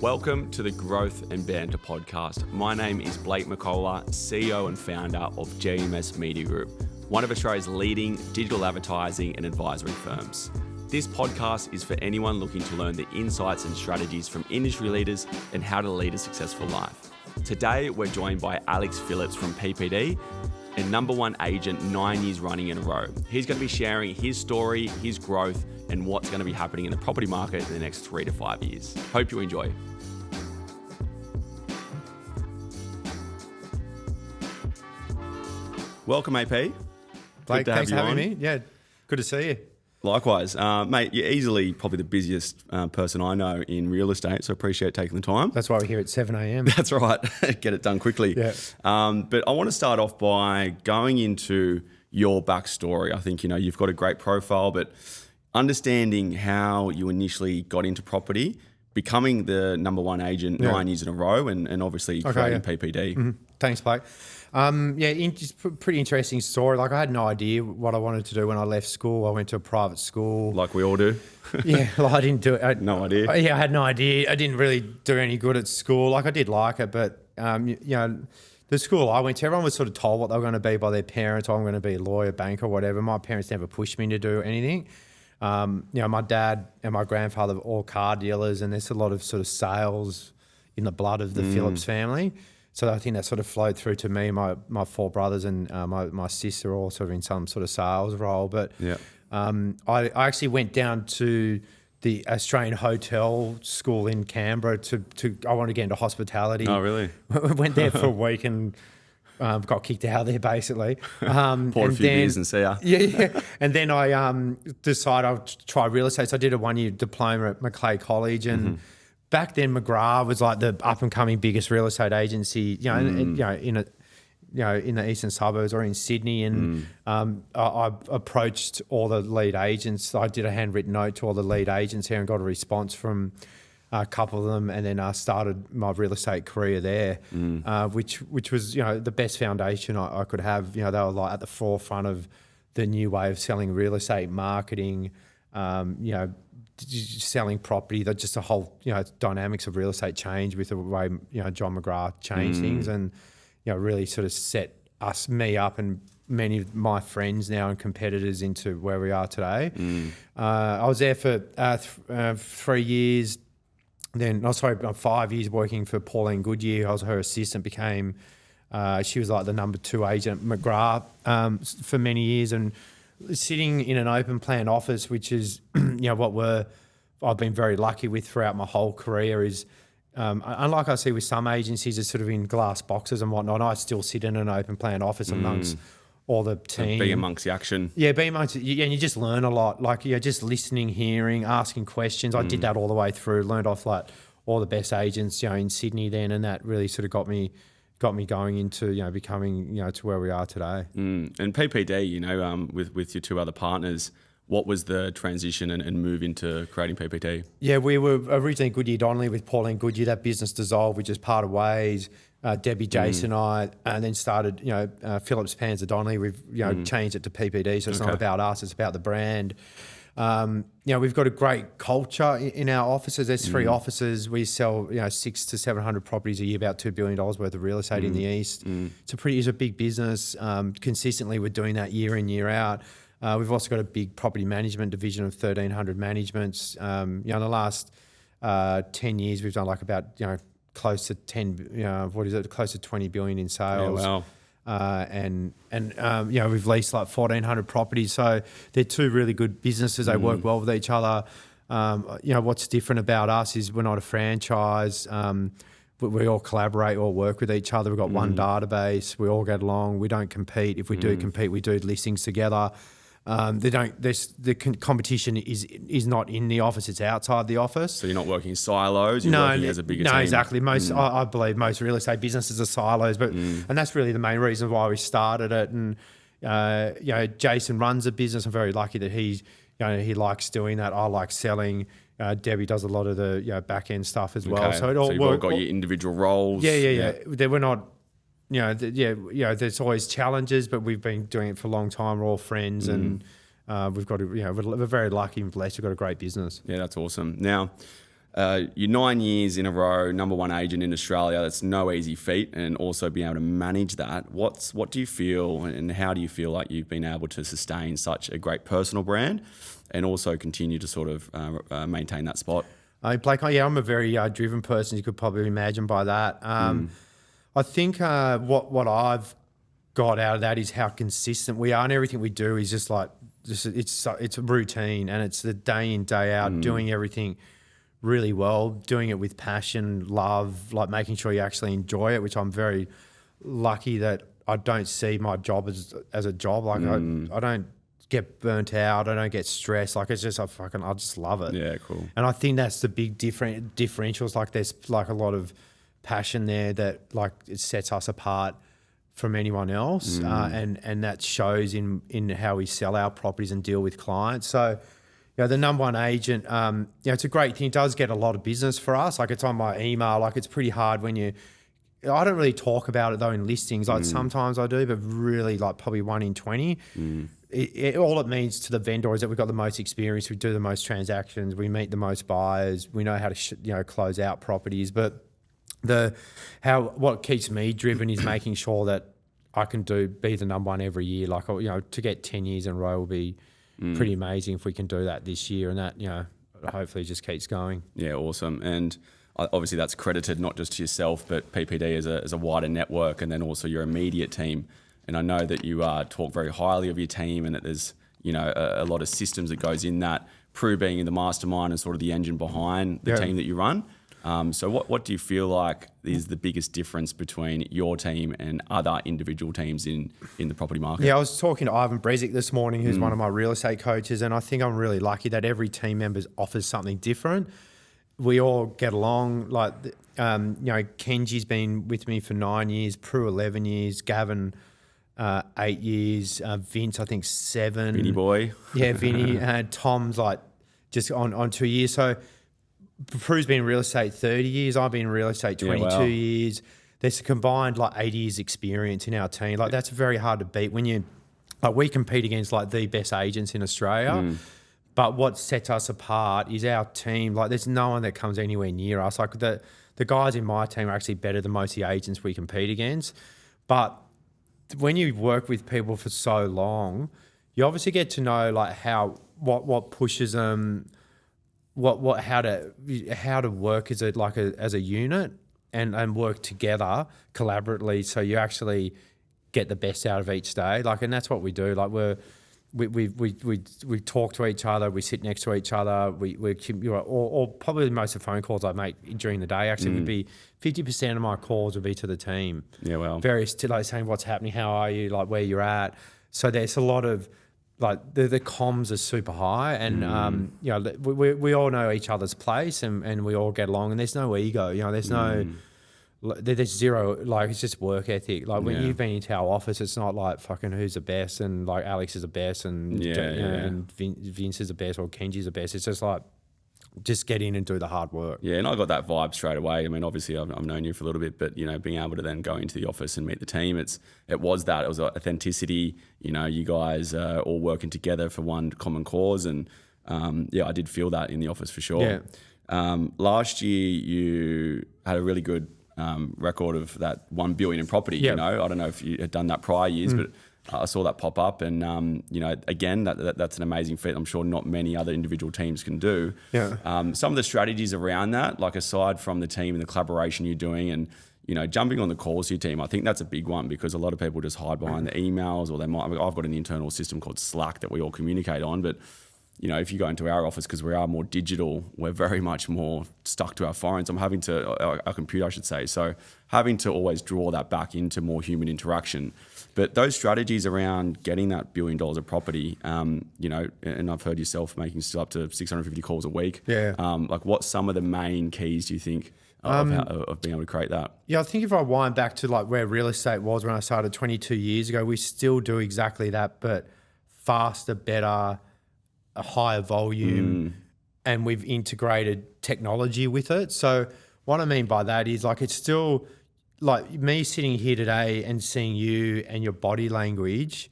Welcome to the Growth and Banter Podcast. My name is Blake McCullough, CEO and founder of GMS Media Group, one of Australia's leading digital advertising and advisory firms. This podcast is for anyone looking to learn the insights and strategies from industry leaders and how to lead a successful life. Today, we're joined by Alex Phillips from PPD, and number one agent 9 years running in a row. He's going to be sharing his story, his growth, and what's going to be happening in the property market in the next 3 to 5 years. Hope you enjoy. Welcome, AP. Blake, thanks for having me. Yeah, good to see you. Likewise. Mate, you're easily probably the busiest person I know in real estate, so appreciate taking the time. That's why we're here at 7 a.m. That's right. Get it done quickly. Yeah. But I want to start off by going into your backstory. I think, you've got a great profile, but understanding how you initially got into property, becoming the number one agent 9 years in a row, and obviously creating PPD. Mm-hmm. Thanks, Blake. It's a pretty interesting story. Like, I had no idea what I wanted to do when I left school. I went to a private school. Like we all do. I didn't do it. No idea. I had no idea. I didn't really do any good at school. Like, I did like it, but, the school I went to, everyone was sort of told what they were going to be by their parents. I'm going to be a lawyer, banker, whatever. My parents never pushed me to do anything. My dad and my grandfather were all car dealers, and there's a lot of sort of sales in the blood of the Phillips family. So I think that sort of flowed through to me. My four brothers and my sister all sort of in some sort of sales role. But I actually went down to the Australian Hotel School in Canberra to I wanted to get into hospitality. Oh, really? Went there for a week and got kicked out of there basically. Poured a few beers and see ya. Yeah. And then I decided I'd try real estate. So I did a 1-year diploma at Macleay College, and back then McGrath was like the up and coming biggest real estate agency, in the eastern suburbs or in Sydney. And I approached all the lead agents. I did a handwritten note to all the lead agents here and got a response from a couple of them, and then I started my real estate career there, which was the best foundation I could have. They were like at the forefront of the new way of selling real estate, marketing, selling property. That just the whole dynamics of real estate changed with the way John McGrath changed things, and really sort of set me up and many of my friends now and competitors into where we are today. I was there for 3 years. Then, 5 years working for Pauline Goodyear. I was her assistant, she was like the number 2 agent at McGrath for many years, and sitting in an open plan office, which is, I've been very lucky with throughout my whole career is, unlike I see with some agencies, it's sort of in glass boxes and whatnot, I still sit in an open plan office amongst all the team. Be amongst the action. Yeah, be amongst it. And you just learn a lot. Like, just listening, hearing, asking questions. I did that all the way through, learned off like all the best agents, in Sydney then, and that really sort of got me going into, becoming, to where we are today. And PPD, with your 2 other partners, what was the transition and move into creating PPD? Yeah, we were originally Goodyear Donnelly with Pauline Goodyear. That business dissolved. We just parted ways. Debbie, Jason, and I, and then started, Phillips Panzer Donnelly. We've, changed it to PPD. So it's not about us, it's about the brand. We've got a great culture in our offices. There's 3 offices. We sell, 600 to 700 properties a year, about $2 billion worth of real estate in the East. It's a big business. Consistently, we're doing that year in, year out. We've also got a big property management division of 1,300 managements. In the last 10 years, we've done like about, close to close to 20 billion in sales. Yeah, wow. We've leased like 1,400 properties. So they're 2 really good businesses. They work well with each other. What's different about us is we're not a franchise. We all collaborate, all work with each other. We've got one database. We all get along. We don't compete. If we do compete, we do listings together. The competition is not in the office; it's outside the office. So you're not working in silos. You're working as a bigger team. No, exactly. I believe most real estate businesses are silos, and that's really the main reason why we started it. And Jason runs a business. I'm very lucky that he likes doing that. I like selling. Debbie does a lot of the back end stuff as well. So you've all got your individual roles. Yeah. We're not. There's always challenges, but we've been doing it for a long time. We're all friends, and we've got we're very lucky and blessed. We've got a great business. Yeah, that's awesome. Now, you're 9 years in a row, number one agent in Australia. That's no easy feat, and also being able to manage that. What do you feel, and how do you feel like you've been able to sustain such a great personal brand, and also continue to sort of maintain that spot? Blake, I'm a very driven person. You could probably imagine by that. I think what I've got out of that is how consistent we are, and everything we do is just it's a routine, and it's the day in, day out, doing everything really well, doing it with passion, love, like making sure you actually enjoy it, which I'm very lucky that I don't see my job as a job. Like I don't get burnt out, I don't get stressed. Like it's just I just love it. Yeah, cool. And I think that's the big differentials. Like there's like a lot of passion there that like it sets us apart from anyone else, and that shows in how we sell our properties and deal with clients. So, the number one agent, it's a great thing. It does get a lot of business for us. Like it's on my email. Like it's pretty hard when I don't really talk about it though in listings. Like sometimes I do, but really like probably 1 in 20. All it means to the vendor is that we've got the most experience. We do the most transactions. We meet the most buyers. We know how to close out properties. But what keeps me driven is making sure that I can be the number one every year. Like to get 10 years in a row will be pretty amazing if we can do that this year, and that hopefully just keeps going. Yeah, awesome. And obviously that's credited not just to yourself, but PPD as a wider network, and then also your immediate team. And I know that you talk very highly of your team, and that there's a lot of systems that goes in that. Prue being in the mastermind and sort of the engine behind the team that you run. So what do you feel like is the biggest difference between your team and other individual teams in the property market? Yeah, I was talking to Ivan Brezic this morning, who's one of my real estate coaches, and I think I'm really lucky that every team member offers something different. We all get along. Like, Kenji's been with me for 9 years, Prue 11 years, Gavin 8 years, Vince I think 7. Vinny boy. Yeah, Vinny. Tom's like just on 2 years. So Prue's been in real estate 30 years. I've been in real estate 22 years. There's a combined like 80 years experience in our team. Like that's very hard to beat when we compete against like the best agents in Australia. But what sets us apart is our team. Like there's no one that comes anywhere near us. Like the guys in my team are actually better than most of the agents we compete against. But when you work with people for so long, you obviously get to know like what pushes them, how to work as a unit and work together collaboratively, so you actually get the best out of each day. Like, and that's what we do. Like we talk to each other, we sit next to each other, or probably most of the phone calls I make during the day actually would be 50% of my calls would be to the team. Yeah, well, various like saying what's happening, how are you, like where you're at. So there's a lot of like the comms are super high, and we all know each other's place, and we all get along, and there's no ego. There's no. There's zero, like it's just work ethic. Like when you've been into our office, it's not like fucking who's the best and like Alex is the best and and Vince is the best or Kenji's the best. It's just like just get in and do the hard work. Yeah, and I got that vibe straight away. I mean, obviously I've known you for a little bit, but being able to then go into the office and meet the team, it was authenticity. You guys all working together for one common cause, and I did feel that in the office for sure. Yeah. Last year you had a really good record of that 1 billion in property. I don't know if you had done that prior years, but I saw that pop up, and again, that's an amazing feat. I'm sure not many other individual teams can do. Some of the strategies around that, like aside from the team and the collaboration you're doing, and jumping on the calls to your team, I think that's a big one, because a lot of people just hide behind the emails, or I've got an internal system called Slack that we all communicate on, but if you go into our office, because we are more digital, we're very much more stuck to our phones. Our computer, I should say. So having to always draw that back into more human interaction. But those strategies around getting that $1 billion of property, and I've heard yourself making still up to 650 calls a week. Yeah. Like what's some of the main keys do you think of being able to create that? Yeah, I think if I wind back to like where real estate was when I started 22 years ago, we still do exactly that, but faster, better, a higher volume, and we've integrated technology with it. So what I mean by that is like it's still like me sitting here today and seeing you and your body language,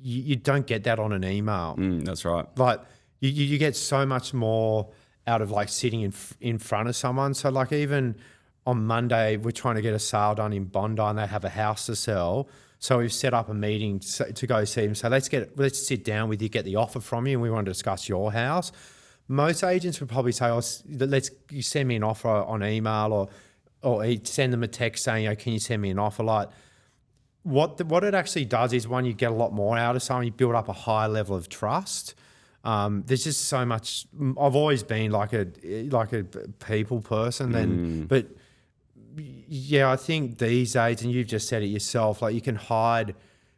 you don't get that on an email. That's right. Like you get so much more out of like sitting in front of someone. So like even on Monday, we're trying to get a sale done in Bondi and they have a house to sell. So we've set up a meeting to go see them. So let's sit down with you, get the offer from you, and we want to discuss your house. Most agents would probably say, you send me an offer on email or send them a text saying, can you send me an offer? Like what it actually does is, one, you get a lot more out of someone, you build up a high level of trust. There's just so much. I've always been like a people person, but yeah, I think these days, and you've just said it yourself, like you can hide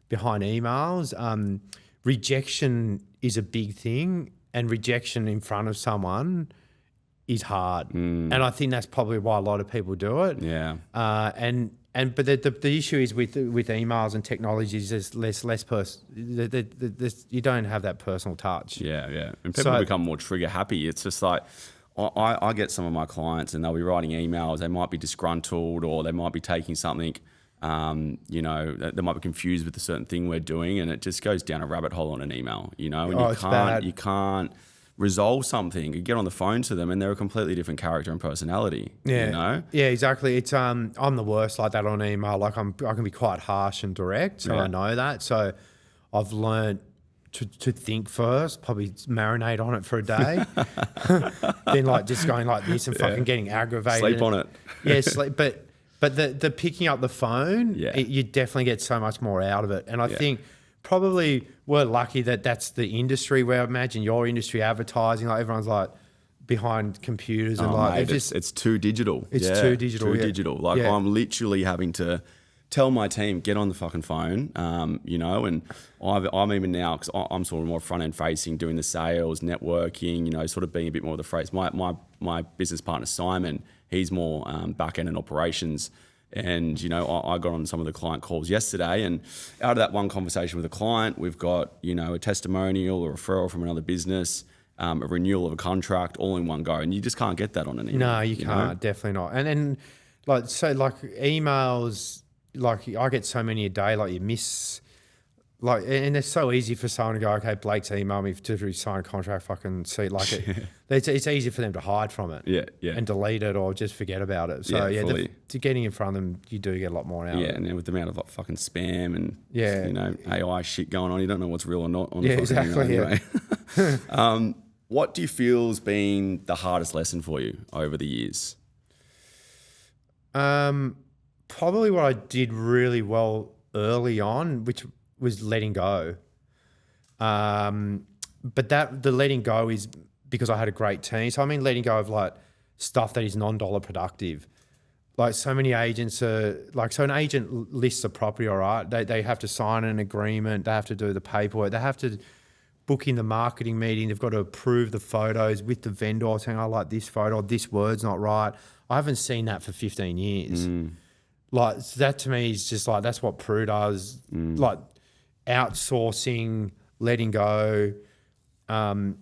behind emails. Rejection is a big thing, and rejection in front of someone is hard. And I think that's probably why a lot of people do it. Yeah. But the issue is with emails and technologies, there's less you don't have that personal touch. Yeah. And people become more trigger happy. It's just like, I get some of my clients and they'll be writing emails. They might be disgruntled, or they might be taking something, they might be confused with a certain thing we're doing, and it just goes down a rabbit hole on an email, and you can't resolve something. You get on the phone to them and they're a completely different character and personality. Yeah, exactly. It's I'm the worst like that on email. Like I can be quite harsh and direct, so I know that. So I've learned to think first, probably marinate on it for a day, then like just going like this and fucking getting aggravated. Sleep on it. Yeah, sleep. But the picking up the phone, you definitely get so much more out of it. And I think probably we're lucky that that's the industry where I imagine your industry, advertising, like everyone's like behind computers and it's too digital. It's too digital. Too digital. Like I'm literally having to tell my team, get on the fucking phone, and I'm even now, because I'm sort of more front end facing, doing the sales, networking, sort of being a bit more of the phrase. My business partner, Simon, he's more back end and operations. And, I got on some of the client calls yesterday, and out of that one conversation with a client, we've got, a testimonial, a referral from another business, a renewal of a contract, all in one go. And you just can't get that on an email. No, you can't, definitely not. And then emails, like I get so many a day, like you miss, like, and it's so easy for someone to go, okay, Blake's emailed me to sign a contract, fucking see, like it's easy for them to hide from it, and delete it or just forget about it. So to getting in front of them, you do get a lot more out of it. And then with the amount of like fucking spam and AI shit going on, you don't know what's real or not. On exactly. Anyway. What do you feel has been the hardest lesson for you over the years? Probably what I did really well early on, which was letting go. But the letting go is because I had a great team. So I mean letting go of like stuff that is non-dollar productive. Like so many agents are like, so an agent lists a property, all right, they have to sign an agreement, they have to do the paperwork, they have to book in the marketing meeting, they've got to approve the photos with the vendor saying, I like this photo, this word's not right. I haven't seen that for 15 years. Like that to me is just like, that's what Prue does. Like outsourcing, letting go. It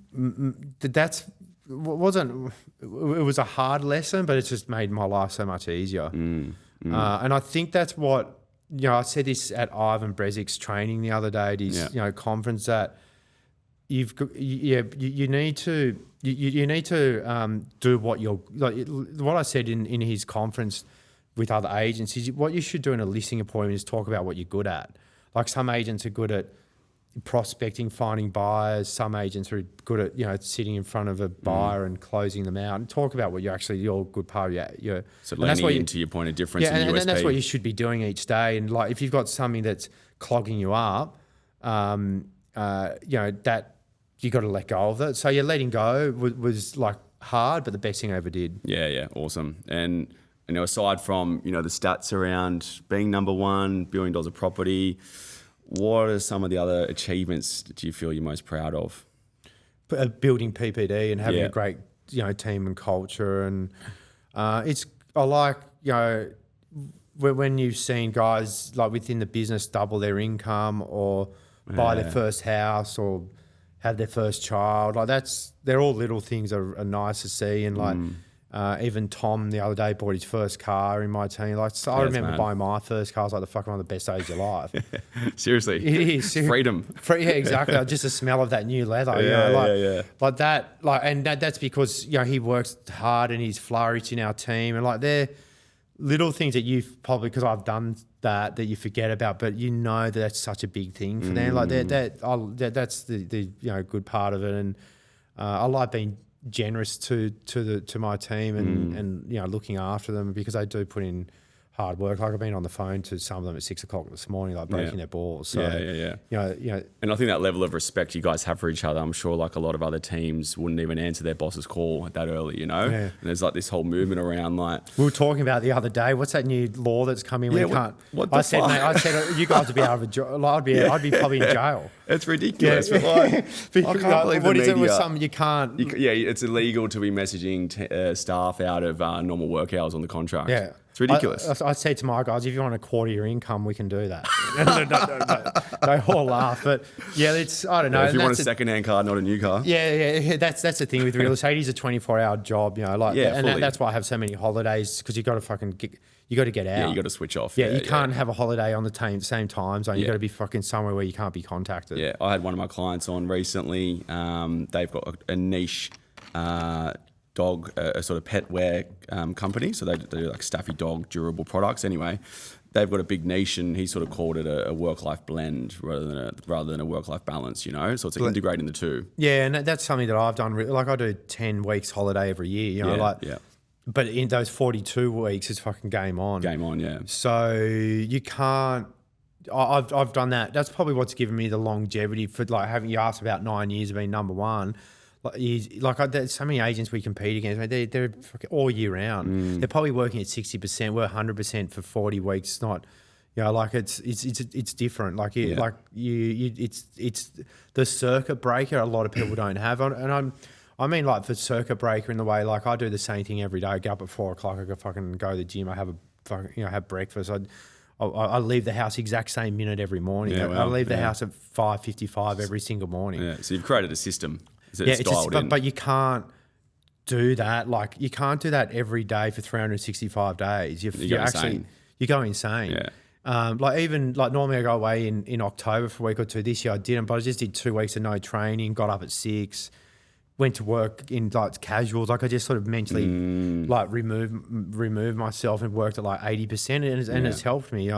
was a hard lesson, but it's just made my life so much easier. And I think that's what, I said this at Ivan Brezick's training the other day at his, conference, that you need to do what you're, like what I said in his conference with other agents is, what you should do in a listing appointment is talk about what you're good at. Like some agents are good at prospecting, finding buyers. Some agents are good at, sitting in front of a buyer and closing them out, and talk about what your good part of your. So leaning into your point of difference and USP. And that's what you should be doing each day. And like, if you've got something that's clogging you up, that you got to let go of it. So letting go was like hard, but the best thing I ever did. Yeah. Awesome. And aside from, the stats around being number one, $1 billion of property, what are some of the other achievements that you feel you're most proud of? Building PPD and having a great, team and culture. And I like, when you've seen guys like within the business double their income or buy their first house or have their first child, like they're all little things that are nice to see. And like, Even Tom the other day bought his first car in my team. Like, so I remember buying my first car. I was like, the fucking one of the best days of your life. Seriously. It is. Freedom. Yeah, exactly. Just the smell of that new leather. Like that. Like, and that's because, he works hard and he's flourished in our team. And like, they're little things that you've probably, because I've done that you forget about, but that's such a big thing for them. Like that's the good part of it. And I like being generous to my team and looking after them, because they do put in hard work. Like, I've been on the phone to some of them at 6 o'clock this morning, like breaking their balls. So, And I think that level of respect you guys have for each other, I'm sure like a lot of other teams wouldn't even answer their boss's call that early, Yeah. And there's like this whole movement around like... We were talking about the other day, what's that new law that's coming where you can't... What the fuck? I said, you guys would be out of a job. I'd be probably in jail. It's ridiculous. Yeah. I can't believe what the is it with media- some you can't... it's illegal to be messaging staff out of normal work hours on the contract. Yeah. It's ridiculous. I said to my guys, if you want a quarter of your income, we can do that. They all laugh. But yeah, it's, I don't know. If you want a second-hand car, not a new car. Yeah. That's the thing with real estate. It's a 24-hour job, and that's why I have so many holidays, because you got to you got to get out. Yeah, you got to switch off. Yeah, you can't have a holiday on the same time zone. You got to be fucking somewhere where you can't be contacted. Yeah, I had one of my clients on recently. They've got a niche dog, a sort of pet wear company. So they do like staffy dog durable products. Anyway, they've got a big niche, and he sort of called it a work-life blend rather than a work-life balance. So it's like integrating the two. Yeah, and that's something that I've done. Like, I do 10 weeks holiday every year. But in those 42 weeks, it's fucking game on. Game on, yeah. So you can't. I've done that. That's probably what's given me the longevity for like having. You asked about 9 years of being number one. There's so many agents we compete against. They're all year round. They're probably working at 60%. We're 100% for 40 weeks. It's not, it's different. It's the circuit breaker. A lot of people don't have, I mean, like, the circuit breaker in the way, like, I do the same thing every day. I get up at 4 o'clock. I go fucking go to the gym. I have have breakfast. I leave the house exact same minute every morning. Yeah, I leave the house at 5:55 every single morning. Yeah, so you've created a system. But you can't do that. Like, you can't do that every day for 365 days. You go insane. Yeah. Normally I go away in October for a week or two. This year I didn't, but I just did 2 weeks of no training, got up at 6, went to work in like casuals. Like, I just sort of mentally remove myself and worked at like 80%, and it's helped me.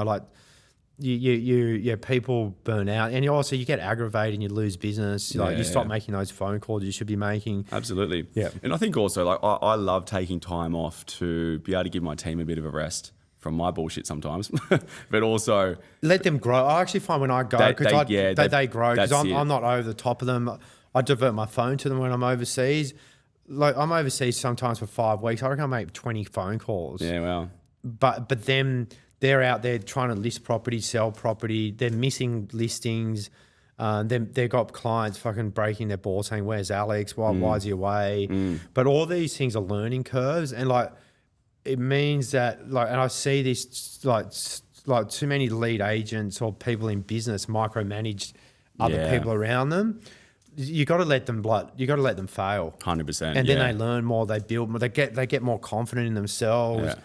People burn out, and also you get aggravated and you lose business. You stop making those phone calls you should be making. Absolutely. Yeah. And I think also, like, I love taking time off to be able to give my team a bit of a rest from my bullshit sometimes, but also let them grow. I actually find when I go, because they grow, because I'm not over the top of them. I divert my phone to them when I'm overseas. Like, I'm overseas sometimes for 5 weeks. I reckon I make 20 phone calls. Yeah, well. But then they're out there trying to list property, sell property. They're missing listings. They've got clients fucking breaking their balls saying, "Where's Alex? Why is he away?" But all these things are learning curves, and like, it means that, like, and I see this like too many lead agents or people in business micromanage other people around them. You got to let them fail. 100%. And then they learn more. They build more. They get more confident in themselves.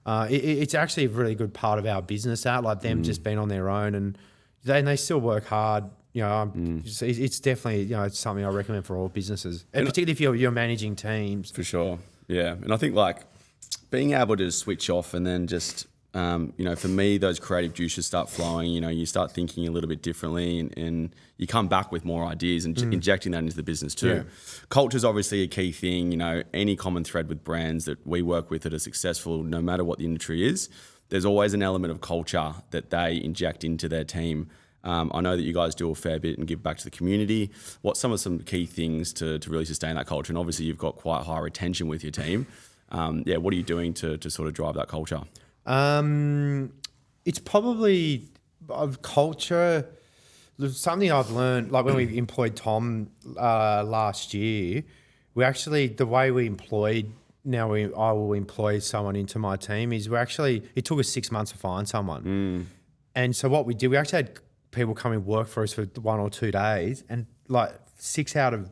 Yeah. It's actually a really good part of our business. Like, them just being on their own, and they still work hard. It's definitely it's something I recommend for all businesses, and particularly if you're managing teams. For sure. Yeah, and I think, like, being able to switch off and then just for me, those creative juices start flowing. You start thinking a little bit differently, and you come back with more ideas and injecting that into the business too. Yeah. Culture is obviously a key thing. Any common thread with brands that we work with that are successful, no matter what the industry is, there's always an element of culture that they inject into their team. I know that you guys do a fair bit and give back to the community. What's some key things to really sustain that culture? And obviously, you've got quite high retention with your team. What are you doing to sort of drive that culture? It's probably culture. Something I've learned, like when we employed Tom last year, the way we employed, I will employ someone into my team, is it took us 6 months to find someone. And so what we did, we actually had people come and work for us for 1 or 2 days, and like 6 out of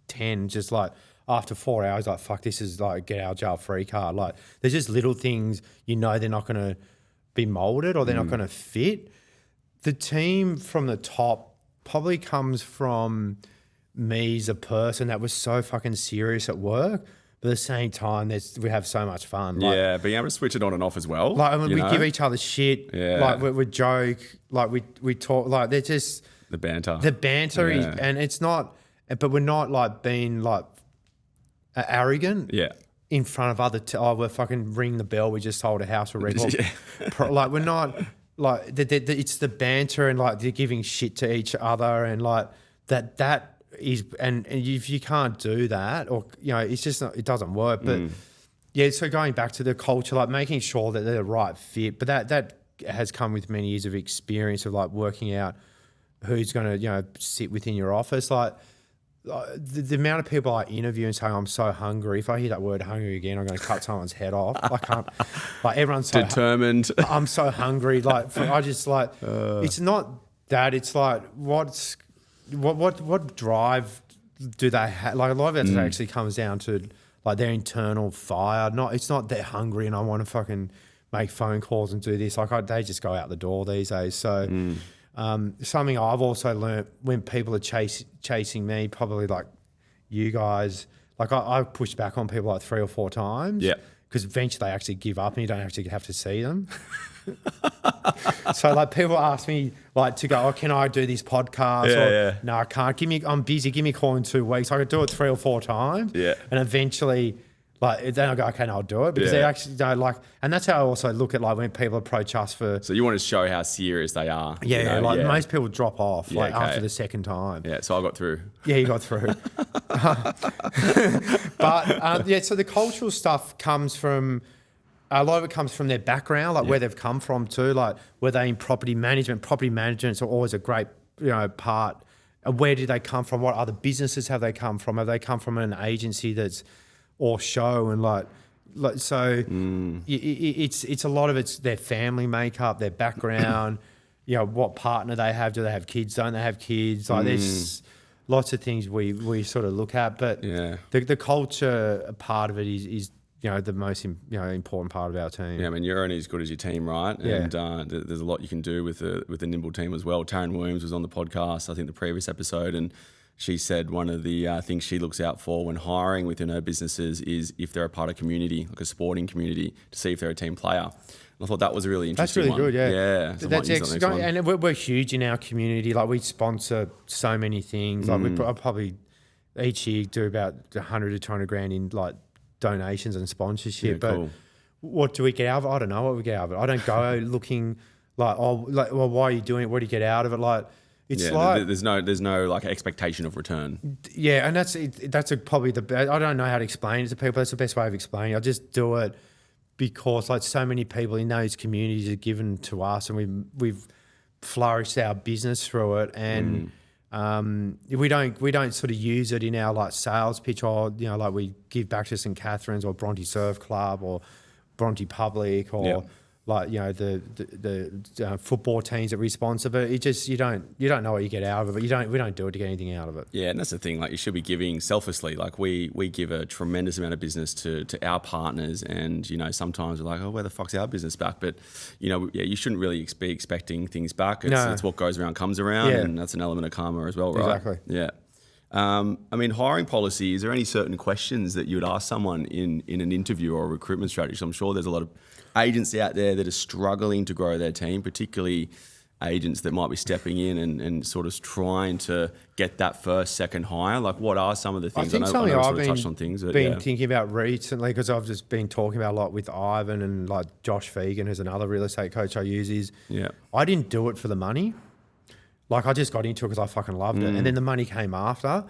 10 just like, after 4 hours, like, fuck, this is like get out of jail free card. Like, there's just little things, they're not going to be molded or they're not going to fit. The team from the top probably comes from me as a person that was so fucking serious at work. But at the same time, we have so much fun. Like, being able to switch it on and off as well. Like, I mean, we give each other shit. Yeah. Like, we joke. Like, we talk. Like, they're just... The banter. Is, and it's not... But we're not, like, being, like, arrogant in front of other... we're fucking ring the bell. We just sold a house for record. Like, we're not... Like, it's the banter and, like, they're giving shit to each other and, like, that is, and if you can't do that, or it's just not, it doesn't work. But so going back to the culture, like making sure that they're the right fit, but that has come with many years of experience of like working out who's going to sit within your office. Like the amount of people I interview and say I'm so hungry. If I hear that word hungry again, I'm going to cut someone's head off. I can't. Like everyone's so determined. I'm so hungry. Like I just like it's not that. It's like what drive do they have? Like a lot of it actually comes down to like their internal fire. It's not they're hungry and I want to fucking make phone calls and do this. Like they just go out the door these days. So something I've also learned when people are chasing me, probably like you guys, like I've pushed back on people like 3 or 4 times. Yeah. Because eventually they actually give up and you don't actually have to see them. So like people ask me like to go, can I do this podcast? No, I can't. I'm busy. Give me a call in 2 weeks. I could do it 3 or 4 times. Yeah. And eventually like then I go, okay, no, I'll do it. Because they actually don't like, and that's how I also look at like when people approach us for. So you want to show how serious they are. Yeah. Most people drop off after the second time. Yeah. So I got through. Yeah, you got through. But so the cultural stuff comes from, a lot of it comes from their background, like where they've come from too, like were they in property management? Property management's always a great, part. Where did they come from? What other businesses have they come from? Have they come from an agency that's or show and it's a lot of it's their family makeup, their background, what partner they have. Do they have kids? Don't they have kids? Like there's lots of things we sort of look at, but the culture part of it is the most important part of our team. Yeah, I mean you're only as good as your team, right? Yeah. And there's a lot you can do with the nimble team as well. Taryn Williams was on the podcast, I think the previous episode, and she said one of the things she looks out for when hiring within her businesses is if they're a part of community, like a sporting community, to see if they're a team player. And I thought that was a really interesting one. That's really good, yeah. So and we're huge in our community. Like we sponsor so many things. Like we probably each year do about 100 to 200 grand in like donations and sponsorship. Yeah, but cool. What do we get out of it? I don't know what we get out of it. I don't go looking like, well, why are you doing it? What do you get out of it? Like, it's like there's no like expectation of return. Yeah, and that's probably the best. I don't know how to explain it to people. That's the best way of explaining it. I just do it because like so many people in those communities are given to us, and we've flourished our business through it, and we don't sort of use it in our like sales pitch or like we give back to St Catherine's or Bronte Surf Club or Bronte Public or. Like the football teams that we sponsor, but it just you don't know what you get out of it. We don't do it to get anything out of it. Yeah, and that's the thing. Like you should be giving selflessly. Like we give a tremendous amount of business to our partners, and sometimes we're like, oh, where the fuck's our business back? But you shouldn't really be expecting things back. It's what goes around comes around, and that's an element of karma as well, right? Exactly. Yeah. I mean, hiring policy. Is there any certain questions that you would ask someone in an interview or a recruitment strategy? So I'm sure there's a lot of agents out there that are struggling to grow their team, particularly agents that might be stepping in and sort of trying to get that first, second hire. Like, what are some of the things? I think something I've sort of touched on things, been thinking about recently, because I've just been talking about a lot with Ivan and like Josh Fegan, who's another real estate coach I use. I didn't do it for the money. Like I just got into it because I fucking loved it, and then the money came after.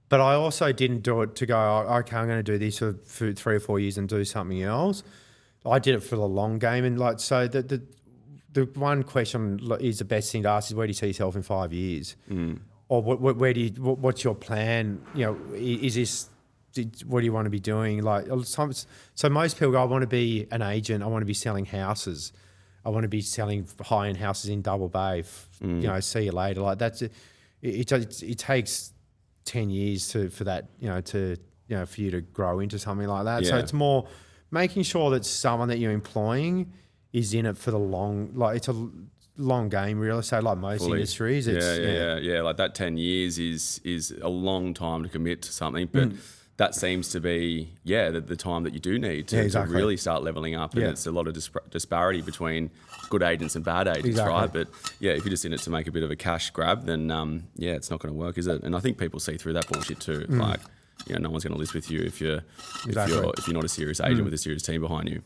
But I also didn't do it to go, okay, I'm going to do this for 3 or 4 years and do something else. I did it for the long game, and like so the one question is the best thing to ask is, where do you see yourself in 5 years, or what's your plan? Is this, what do you want to be doing? Like so most people go, I want to be an agent. I want to be selling houses. I want to be selling high-end houses in Double Bay. See you later. Like that's it takes 10 years for that. To for you to grow into something like that. Yeah. So it's more making sure that someone that you're employing is in it for the long, like it's a long game real estate, like most industries. It's, yeah. Like that 10 years is a long time to commit to something, but that seems to be, the time that you do need to really start leveling up. And it's a lot of disparity between good agents and bad agents, right? But if you're just in it to make a bit of a cash grab, then it's not going to work, is it? And I think people see through that bullshit too. Like, no one's going to list with you if you're not a serious agent with a serious team behind you.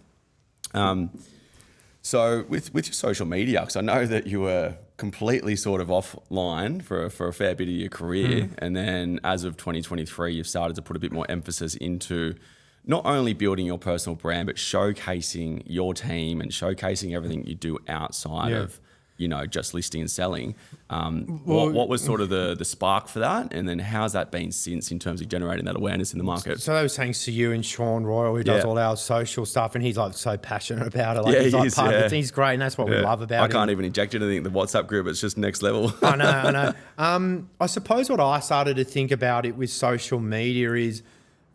So with your social media, because I know that you were completely sort of offline for a fair bit of your career, and then as of 2023, you've started to put a bit more emphasis into not only building your personal brand, but showcasing your team and showcasing everything you do outside of, just listing and selling. What was sort of the spark for that? And then how's that been since in terms of generating that awareness in the market? So that was thanks to you and Sean Royal, who does all our social stuff, and he's like so passionate about it. Like, he's like part of it. He's great, and that's what we love about him. I can't even inject anything in the WhatsApp group. It's just next level. I know. I suppose what I started to think about it with social media is,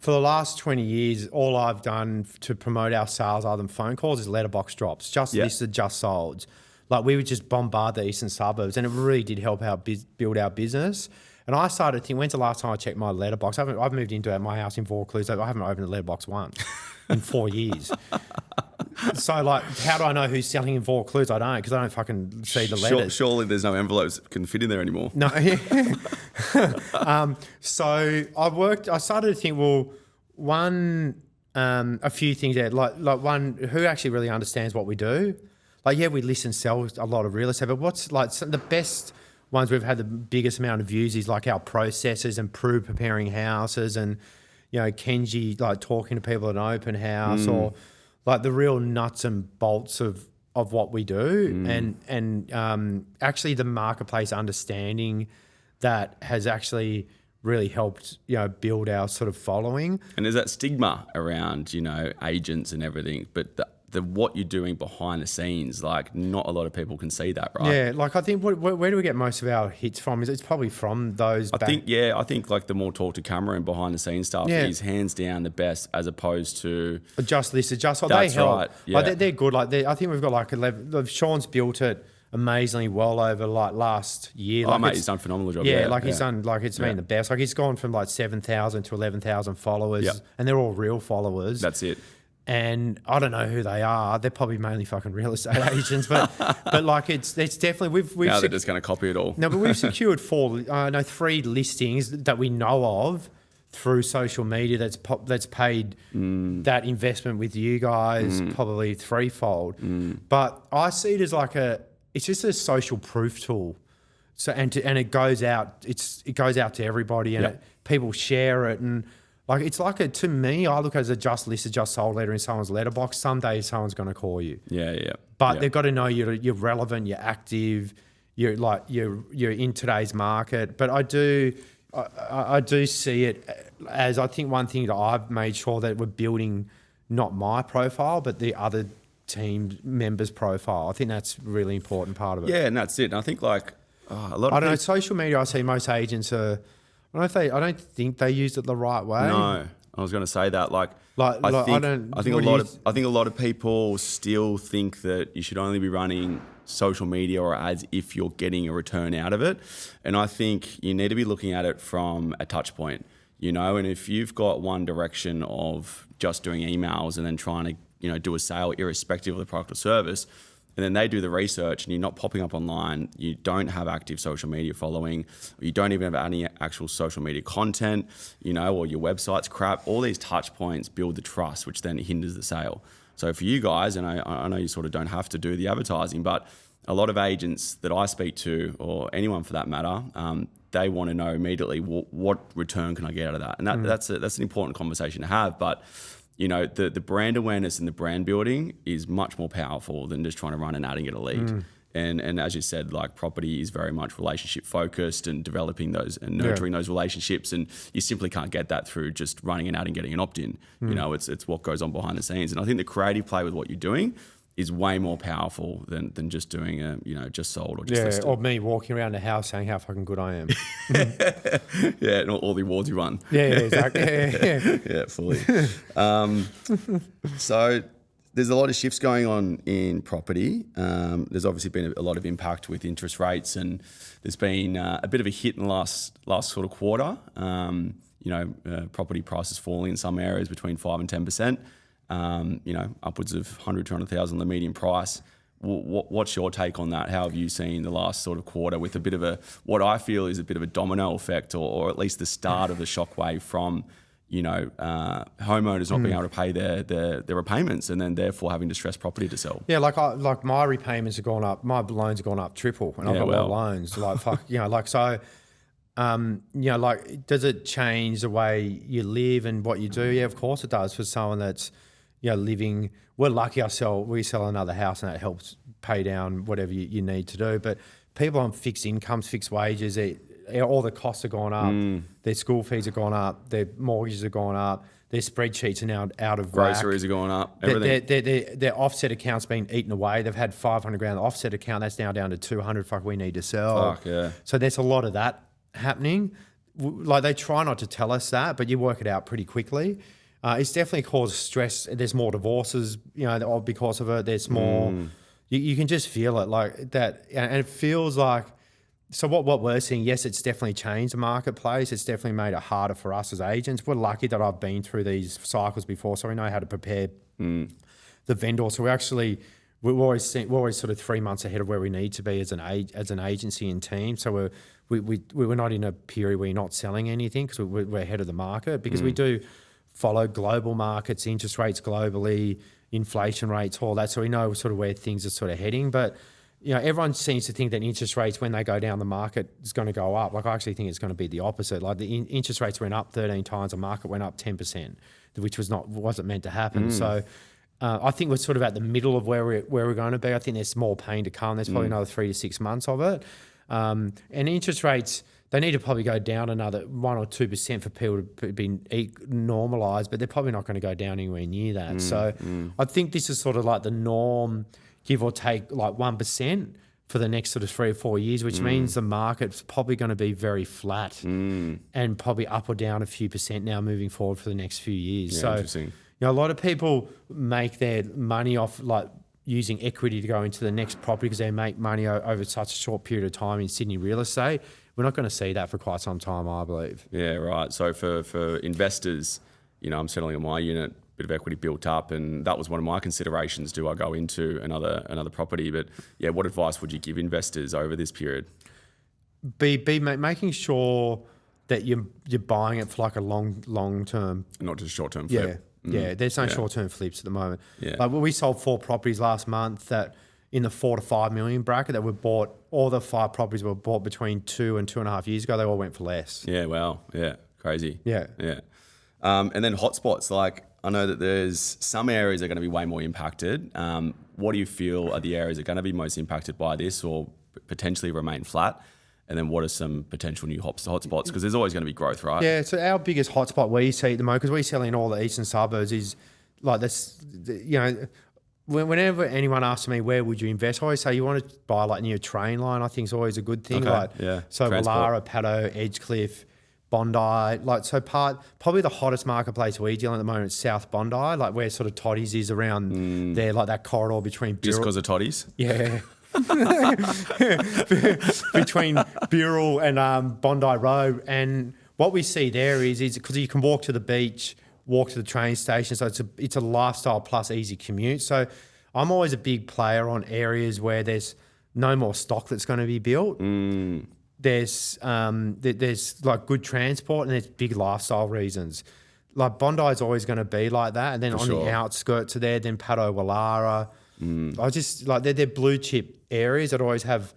for the last 20 years, all I've done to promote our sales other than phone calls is letterbox drops, just listed, just sold. Like, we would just bombard the eastern suburbs, and it really did help build our business. And I started to think, when's the last time I checked my letterbox? I've moved into my house in Vaucluse. I haven't opened a letterbox once in 4 years. So, like, how do I know who's selling in Vaucluse? I don't, because I don't fucking see the letters. Surely there's no envelopes that can fit in there anymore. No. So I started to think, well, a few things there. Like one, who actually really understands what we do? Like, we list and sell a lot of real estate, but what's like the best ones we've had the biggest amount of views is like our processes and Prue preparing houses, and Kenji like talking to people at an open house, or like the real nuts and bolts of what we do, and actually the marketplace understanding that has actually really helped build our sort of following. And there's that stigma around agents and everything, but the what you're doing behind the scenes, like, not a lot of people can see that, right? Yeah, like I think where do we get most of our hits from? It's probably from those. I think like the more talk to camera and behind the scenes stuff is hands down the best, as opposed to just listed, just what they help. Right. Yeah. Like they're good. Like I think we've got like 11. Sean's built it amazingly well over like last year. Like, mate, he's done a phenomenal job. He's done, like, it's been the best. Like, he's gone from like 7,000 to 11,000 followers, and they're all real followers. That's it. And I don't know who they are. They're probably mainly fucking real estate agents, but like it's definitely we've now they're just going to copy it all. No, but we've secured 3 listings that we know of through social media that's paid that investment with you guys probably threefold. But I see it as like it's just a social proof tool. So and it goes out. It goes out to everybody, and people share it, and like it's like to me, I look at it as a just listed, just sold letter in someone's letterbox. Someday someone's going to call you. But they've got to know you're relevant, you're active, you're in today's market. But I do see it as, I think one thing that I've made sure that we're building not my profile, but the other team members' profile. I think that's a really important part of it. Yeah, and that's it. And I think like a lot of I don't know, social media, I see most agents are, I don't think they used it the right way. No, I was going to say that. I think a lot of people still think that you should only be running social media or ads if you're getting a return out of it. And I think you need to be looking at it from a touch point, and if you've got one direction of just doing emails and then trying to, do a sale irrespective of the product or service, and then they do the research and you're not popping up online, you don't have active social media following, or you don't even have any actual social media content, or your website's crap, all these touch points build the trust, which then hinders the sale. So for you guys, and I know you sort of don't have to do the advertising, but a lot of agents that I speak to, or anyone for that matter, they want to know immediately what return can I get out of that? And that's an important conversation to have. But the brand awareness and the brand building is much more powerful than just trying to run an ad and get a lead. And as you said, like, property is very much relationship focused and developing those and nurturing those relationships. And you simply can't get that through just running an ad and getting an opt-in. It's what goes on behind the scenes. And I think the creative play with what you're doing is way more powerful than just doing just sold or just listed. Or me walking around the house saying how fucking good I am. Yeah, and all the awards you won. Yeah, exactly. Yeah, fully. So there's a lot of shifts going on in property. There's obviously been a lot of impact with interest rates, and there's been a bit of a hit in the last sort of quarter. Property prices falling in some areas between 5 and 10%. Upwards of 100, 200,000 the median price. What's your take on that? How have you seen the last sort of quarter with a bit of what I feel is a bit of a domino effect, or at least the start of the shockwave from, homeowners not being able to pay their repayments and then therefore having distressed property to sell? Yeah, like my repayments have gone up, my loans have gone up triple, and I've got more loans. Like fuck, does it change the way you live and what you do? Yeah, of course it does. For someone that's living, we're lucky we sell another house and that helps pay down whatever you need to do. But people on fixed incomes, fixed wages, all the costs have gone up. Their school fees have gone up. Their mortgages have gone up. Their spreadsheets are now out of whack. Groceries are going up. Everything. Their offset account's been eaten away. They've had 500 grand offset account. That's now down to 200. Fuck, we need to sell. Fuck, yeah. So there's a lot of that happening. Like they try not to tell us that, but you work it out pretty quickly. It's definitely caused stress. There's more divorces, because of it. There's more. You can just feel it like that, and it feels like. So what we're seeing, yes, it's definitely changed the marketplace. It's definitely made it harder for us as agents. We're lucky that I've been through these cycles before, so we know how to prepare the vendor. So we're always sort of 3 months ahead of where we need to be as an agency and team. So we're not in a period where you're not selling anything because we're ahead of the market, because we do follow global markets, interest rates globally, inflation rates, all that. So we know sort of where things are sort of heading. But everyone seems to think that interest rates, when they go down, the market is going to go up. Like I actually think it's going to be the opposite. Like the interest rates went up 13 times, the market went up 10%, which wasn't meant to happen. So I think we're sort of at the middle of where we're going to be. I think there's more pain to come. There's probably another 3 to 6 months of it. And interest rates, they need to probably go down another 1 or 2% for people to be normalised, but they're probably not going to go down anywhere near that. So I think this is sort of like the norm, give or take like 1% for the next sort of 3 or 4 years, which means the market's probably going to be very flat and probably up or down a few percent now moving forward for the next few years. Yeah, so interesting. a lot of people make their money off like using equity to go into the next property because they make money over such a short period of time in Sydney real estate. We're not going to see that for quite some time, I believe. Yeah, right. So for investors, I'm settling on my unit, bit of equity built up, and that was one of my considerations. Do I go into another property? But yeah, what advice would you give investors over this period? Be making sure that you're buying it for like a long term, not just short term flip. Yeah, there's no short term flips at the moment. Yeah. Like we sold 4 properties last month that in the 4 to 5 million bracket that were bought. All the 5 properties were bought between 2 and 2.5 years ago. They all went for less. Yeah, wow. Yeah, crazy. Yeah. And then hotspots, like I know that there's some areas that are going to be way more impacted. What do you feel are the areas that are going to be most impacted by this or potentially remain flat? And then what are some potential new hotspots? Because there's always going to be growth, right? Yeah, so our biggest hotspot we see at the moment, because we sell in all the eastern suburbs, is like this, whenever anyone asks me, where would you invest? I always say you want to buy like near a train line. I think is always a good thing. Okay, So Transport. Wallara, Paddo, Edgecliff, Bondi, probably the hottest marketplace we deal in at the moment is South Bondi, like where sort of Toddy's is around there, like that corridor between Just because of toddies? Yeah. Between Birrell and Bondi Road. And what we see there is because you can walk to the beach, walk to the train station, so it's a lifestyle plus easy commute. So I'm always a big player on areas where there's no more stock that's going to be built. There's like good transport and there's big lifestyle reasons. Like Bondi is always going to be like that, and then the outskirts are there, then Paddo, Wallara. I just like they're blue chip areas that always have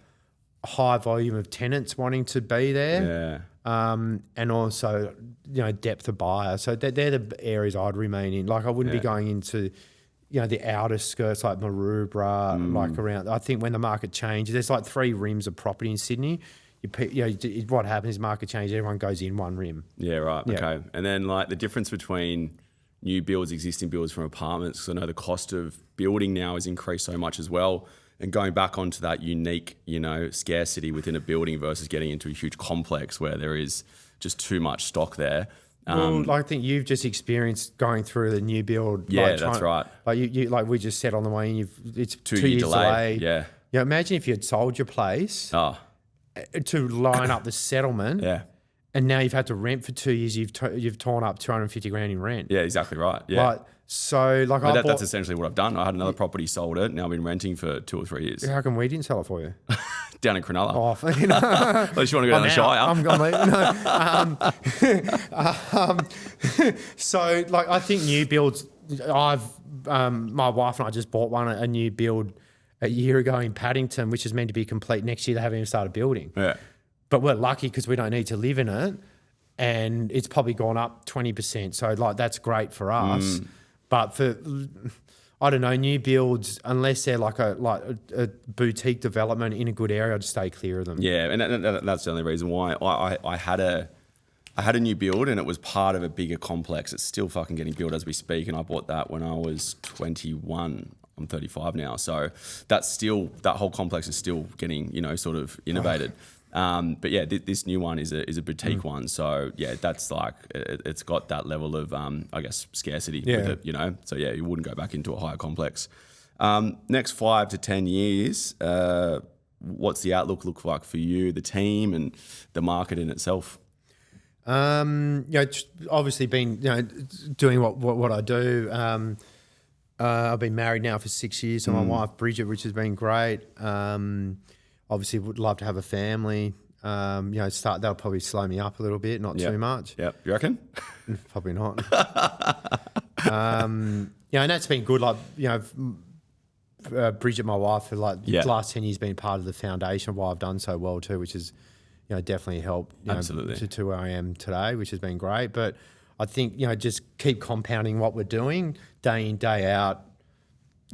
a high volume of tenants wanting to be there. And also, depth of buyer. So they're the areas I'd remain in. Like I wouldn't be going into, the outer skirts like Maroubra, like around. I think when the market changes, there's like 3 rims of property in Sydney. What happens is market change, everyone goes in one rim. Yeah, right. Yeah. Okay. And then like the difference between, new builds, existing builds from apartments. So I know the cost of building now has increased so much as well. And going back onto that unique, scarcity within a building versus getting into a huge complex where there is just too much stock there. Well, I think you've just experienced going through the new build. Yeah, that's right. Like you like we just said on the way in, it's 2 years delay. delay. Yeah. Imagine if you had sold your place to line up the settlement. Yeah. And now you've had to rent for 2 years. You've torn up 250 grand in rent. Yeah, exactly right. Yeah. That's essentially what I've done. I had another property, sold it. Now I've been renting for 2 or 3 years. How come we didn't sell it for you? Down in Cronulla. Oh, Unless you want to go down the Shire. I'm going to leave. So, I think new builds. My wife and I just bought a new build a year ago in Paddington, which is meant to be complete next year. They haven't even started building. Yeah. But we're lucky because we don't need to live in it, and it's probably gone up 20%. So, that's great for us. But for, I don't know, new builds, unless they're like a boutique development in a good area, I'd stay clear of them. Yeah, and that's the only reason why I had a new build, and it was part of a bigger complex. It's still fucking getting built as we speak, and I bought that when I was 21. I'm 35 now, so that whole complex is still getting sort of innovated. But yeah, this new one is a boutique one. So yeah, that's it's got that level of I guess scarcity with it, So yeah, you wouldn't go back into a higher complex. Next 5 to 10 years, what's the outlook look like for you, the team, and the market in itself? Obviously been doing what I do. I've been married now for 6 years to my wife Bridget, which has been great. Obviously, would love to have a family. That'll probably slow me up a little bit, not too much. Yeah, you reckon? Probably not. And that's been good. Bridget, my wife, for the last 10 years, been part of the foundation of why I've done so well too, which has, definitely helped. Absolutely. To where I am today, which has been great. But I think just keep compounding what we're doing day in, day out.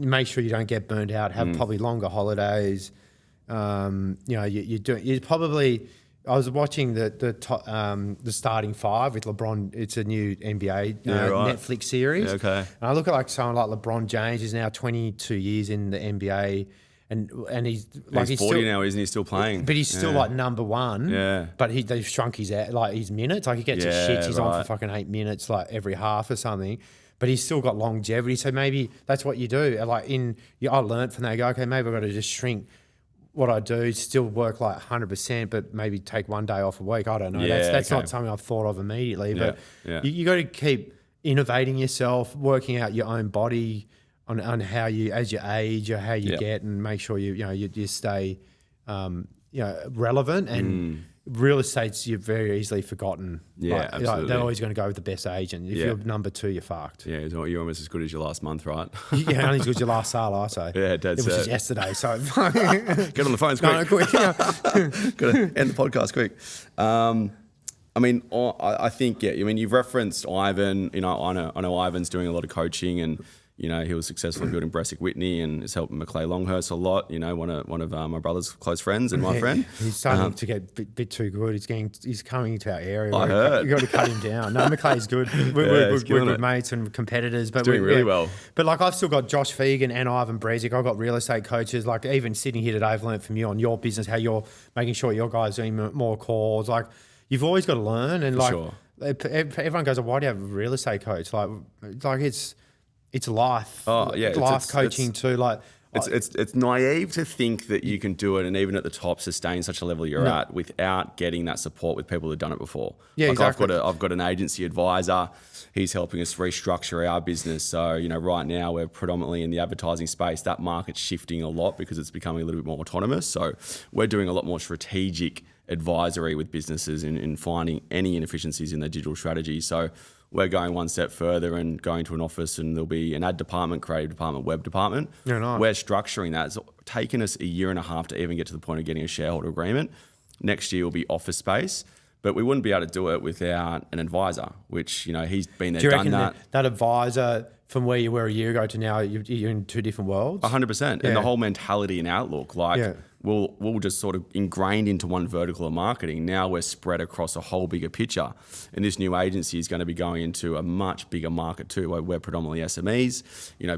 Make sure you don't get burnt out. Have probably longer holidays. You probably. I was watching the starting five with LeBron. It's a new NBA Netflix series. Yeah, okay. And I look at someone like LeBron James. He's now 22 years in the NBA, and he's 40 still, now, isn't he? Still playing, but he's still number one. Yeah. But they've shrunk his minutes. He gets his shit. He's on for fucking 8 minutes every half or something. But he's still got longevity. So maybe that's what you do. I learned from that. I go, okay, maybe I've got to just shrink what I do, still work 100%, but maybe take one day off a week. I don't know. That's not something I've thought of immediately. But you got to keep innovating yourself, working out your own body on how you, as you age or how you get, and make sure you stay relevant. And real estate's you're very easily forgotten. Yeah, absolutely. They're always going to to the best agent. If you're number 2, you're fucked. Yeah, you're almost as good as your last month, right? Yeah, only as good as your last sale, I say. Yeah, dead set. It was just yesterday, so get on the phones quick. No, quick. Got to end the podcast quick. I think you've referenced Ivan. I know Ivan's doing a lot of coaching, and he was successful in building Bressick Whitney and is helping Macleay Longhurst a lot. One of my brother's close friends and my friend. He's starting to get a bit too good. He's coming into our area. I heard. You've got to cut him down. No, Macleay's good. We're good mates and competitors. But doing really well. But I've still got Josh Fegan and Ivan Bresic. I've got real estate coaches. Even sitting here today, I've learned from you on your business, how you're making sure your guys are doing more calls. You've always got to learn. And sure. Everyone goes, why do you have a real estate coach? It's life. Life coaching too. It's naive to think that you can do it, and even at the top, sustain such a level you're at without getting that support with people who've done it before. Yeah, exactly. I've got an agency advisor. He's helping us restructure our business. So right now we're predominantly in the advertising space. That market's shifting a lot because it's becoming a little bit more autonomous. So we're doing a lot more strategic advisory with businesses in finding any inefficiencies in their digital strategy. So we're going one step further and going to an office, and there'll be an ad department, creative department, web department. Yeah, nice. We're structuring that. It's taken us a year and a half to even get to the point of getting a shareholder agreement. Next year will be office space, but we wouldn't be able to do it without an advisor, which, he's been there, do you done reckon that. That advisor, from where you were a year ago to now, you're in two different worlds. 100%. And the whole mentality and outlook, we'll just sort of ingrained into one vertical of marketing. Now we're spread across a whole bigger picture. And this new agency is going to be going into a much bigger market too, where we're predominantly SMEs,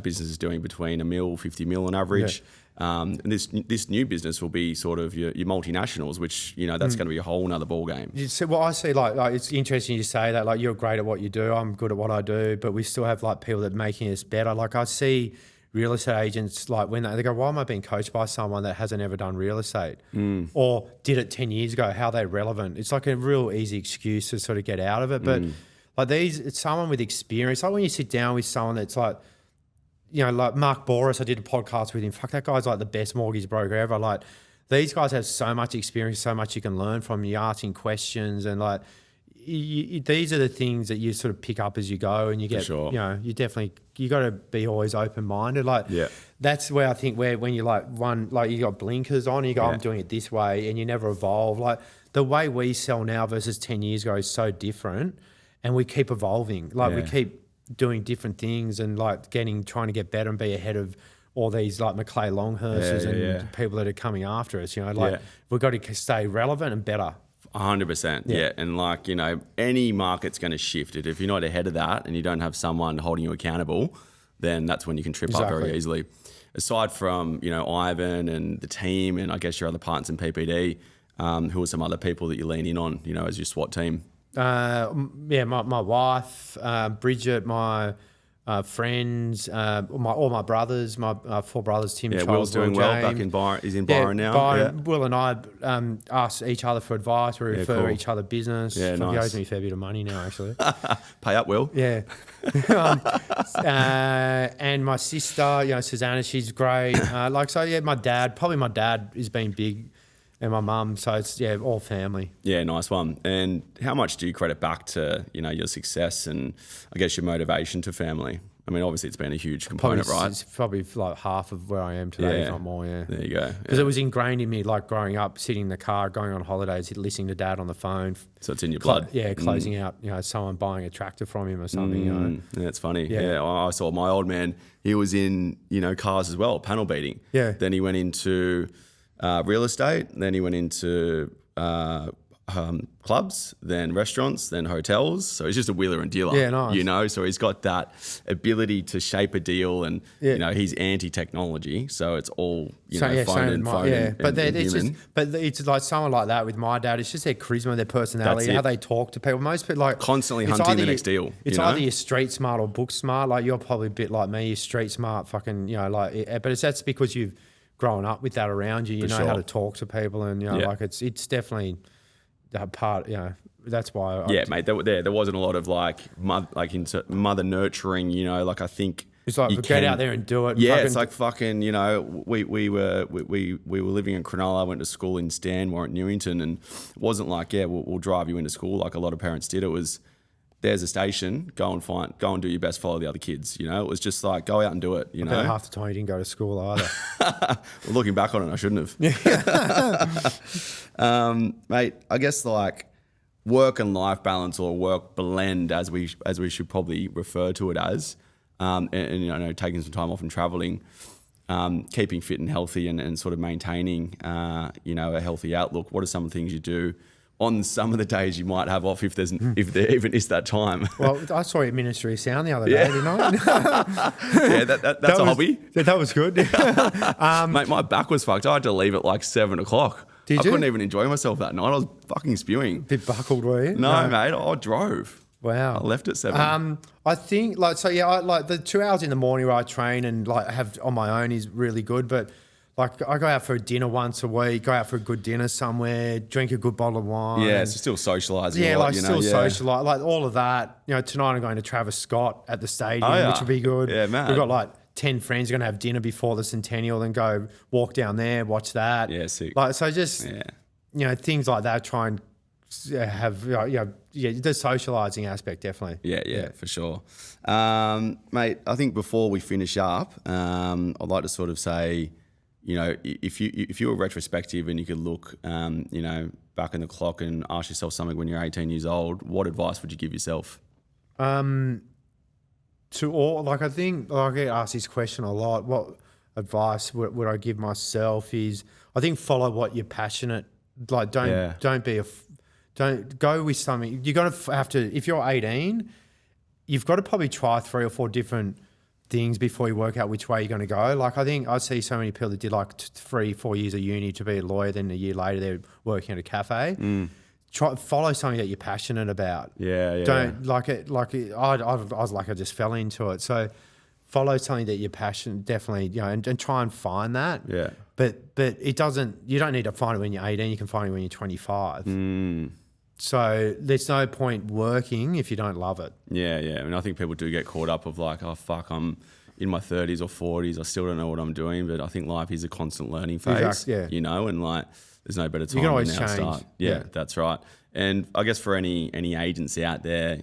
businesses doing between $1 million, 50 million on average. And this new business will be sort of your multinationals, which, that's going to be a whole nother ball game. Well, I see like it's interesting you say that, like you're great at what you do. I'm good at what I do, but we still have like people that are making us better. Like I see real estate agents, like when they go, why am I being coached by someone that hasn't ever done real estate or did it 10 years ago? How are they relevant? It's like a real easy excuse to sort of get out of it. But like it's someone with experience. Like when you sit down with someone that's like, like Mark Boris, I did a podcast with him. Fuck, that guy's like the best mortgage broker ever. Like these guys have so much experience, so much you can learn from. You asking questions and like these are the things that you sort of pick up as you go, and you get, you got to be always open minded. Like that's where I think when you you got blinkers on, and you go, I'm doing it this way, and you never evolve. Like the way we sell now versus 10 years ago is so different, and we keep evolving. Like we keep doing different things and like trying to get better and be ahead of all these like McClay Longhursts and people that are coming after us. We've got to stay relevant and better. 100%. Yeah. And like, any market's going to shift it. If you're not ahead of that and you don't have someone holding you accountable, then that's when you can trip up very easily. Aside from, Ivan and the team and I guess your other partners in PPD, who are some other people that you lean in on, as your SWAT team? My wife, Bridget, my friends, all my brothers, my four brothers, Tim, Charles, Will's doing Will, well James. back in Byron. He's in Byron now. Byron, Will and I ask each other for advice. We refer each other business. Yeah, nice. He owes me a fair bit of money now, actually. Pay up, Will. Yeah. And my sister, Susanna, she's great. My dad has been big. And my mum, so it's all family. Yeah, nice one. And how much do you credit back to your success and I guess your motivation to family? I mean, obviously it's been a huge component, right? It's probably like half of where I am today, if not more. Yeah, there you go. Because it was ingrained in me, like growing up, sitting in the car, going on holidays, listening to Dad on the phone. So it's in your blood. Closing out, someone buying a tractor from him or something. That's funny. Yeah, I saw my old man. He was in cars as well, panel beating. Yeah. Then he went into real estate, then he went into clubs, then restaurants, then hotels. So he's just a wheeler and dealer. Yeah, nice. So he's got that ability to shape a deal, and he's anti-technology. So it's all phone and human. But it's like someone like that with my dad. It's just their charisma, their personality, how they talk to people. Most people constantly hunting the next deal. It's either you're street smart or book smart. Like you're probably a bit like me. You're street smart, fucking But that's because you've grown up with that around you. You know how to talk to people, and it's definitely that part. That's why. Mate. There wasn't a lot of mother nurturing. I think it's like get out there and do it. Yeah, it's like fucking. We were living in Cronulla. I went to school in Stanmore at Newington, and it wasn't like we'll drive you into school like a lot of parents did. It was, there's a station, go and do your best, follow the other kids. It was just like, go out and do it. I bet half the time you didn't go to school either. Well, looking back on it, I shouldn't have. Mate, I guess like work and life balance, or work blend, as we should probably refer to it as, and taking some time off and traveling, keeping fit and healthy, and sort of maintaining a healthy outlook. What are some of the things you do on some of the days you might have off, if there even is that time? Well, I saw you at Ministry of Sound the other day, didn't I? That's a hobby. That was good. Mate, my back was fucked. I had to leave at like 7 o'clock. Did you? I couldn't even enjoy myself that night. I was fucking spewing. Bit buckled, were you? No, mate, I drove. Wow. I left at 7. I think the 2 hours in the morning where I train and have on my own is really good, but I go out for a dinner once a week, go out for a good dinner somewhere, drink a good bottle of wine. Yeah, it's still socialising. Yeah, socialise. Like all of that. Tonight I'm going to Travis Scott at the stadium, which will be good. Yeah, man. We've got 10 friends going to have dinner before the Centennial, then go walk down there, watch that. Yeah, sick. Things like that, try and have, the socialising aspect, definitely. Yeah, for sure. Mate, I think before we finish up, I'd like to sort of say, if you were retrospective and you could look, back in the clock and ask yourself something when you're 18 years old, what advice would you give yourself? to all, like I think, like I get asked this question a lot. What advice would I give myself is, I think follow what you're passionate. Like don't go with something. You got to have to. If you're 18, you've got to probably try 3 or 4 different things before you work out which way you're going to go. Like I think I see so many people that did like 3-4 years of uni to be a lawyer, then a year later they're working at a cafe. Follow something that you're passionate about. Don't like it. I was like, I just fell into it. So follow something that you're passionate, definitely, and try and find that. Yeah. But it doesn't. You don't need to find it when you're 18. You can find it when you're 25. So there's no point working if you don't love it. Yeah. I mean, I think people do get caught up of like, oh fuck, I'm in my 30s or 40s. I still don't know what I'm doing. But I think life is a constant learning phase. Exactly, yeah. And like, there's no better time you can always than now to change. start. Yeah, that's right. And I guess for any agents out there,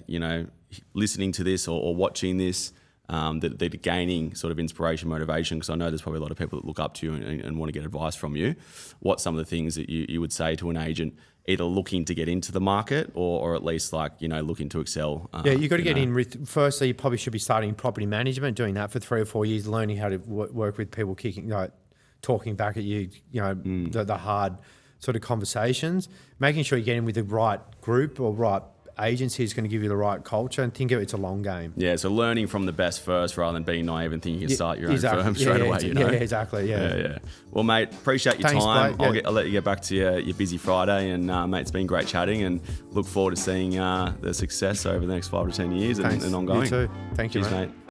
listening to this or watching this, that are gaining sort of inspiration, motivation, because I know there's probably a lot of people that look up to you and want to get advice from you. What's some of the things that you would say to an agent either looking to get into the market or at least like, looking to excel? You got to get in with, firstly, you probably should be starting in property management, doing that for 3 or 4 years, learning how to work with people talking back at you, the hard sort of conversations, making sure you get in with the right group or right agency is going to give you the right culture, and think of it's a long game. Yeah, so learning from the best first rather than being naive and thinking you can start your own firm straight away. Yeah, exactly. Yeah. Well, mate, appreciate your Thanks, time. Blake. I'll let you get back to your busy Friday, and mate, it's been great chatting, and look forward to seeing the success over the next 5 to 10 years and ongoing. You too. Thank you, Cheers, mate.